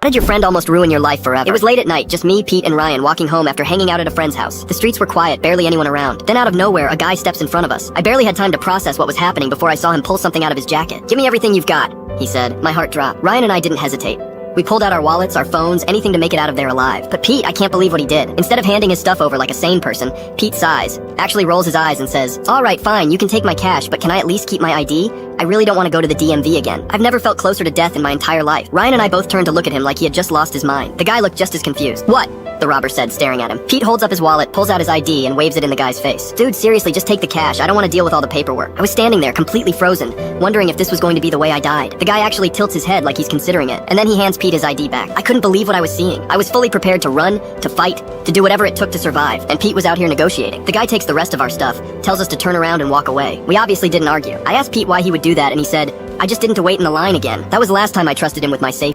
How did your friend almost ruin your life forever? It was late at night, just me, Pete, and Ryan walking home after hanging out at a friend's house. The streets were quiet, barely anyone around. Then out of nowhere, a guy steps in front of us. I barely had time to process what was happening before I saw him pull something out of his jacket. "Give me everything you've got," he said. My heart dropped. Ryan and I didn't hesitate. We pulled out our wallets, our phones, anything to make it out of there alive. But Pete, I can't believe what he did. Instead of handing his stuff over like a sane person, Pete sighs, actually rolls his eyes and says, "All right, fine, you can take my cash, but can I at least keep my ID? I really don't want to go to the DMV again. I've never felt closer to death in my entire life." Ryan and I both turned to look at him like he had just lost his mind. The guy looked just as confused. "What?" the robber said, staring at him. Pete holds up his wallet, pulls out his ID, and waves it in the guy's face. "Dude, seriously, just take the cash. I don't want to deal with all the paperwork." I was standing there, completely frozen, wondering if this was going to be the way I died. The guy actually tilts his head like he's considering it, and then he hands Pete his ID back. I couldn't believe what I was seeing. I was fully prepared to run, to fight, to do whatever it took to survive, and Pete was out here negotiating. The guy takes the rest of our stuff, tells us to turn around and walk away. We obviously didn't argue. I asked Pete why he would do that, and he said, "I just didn't to wait in the line again." That was the last time I trusted him with my safety.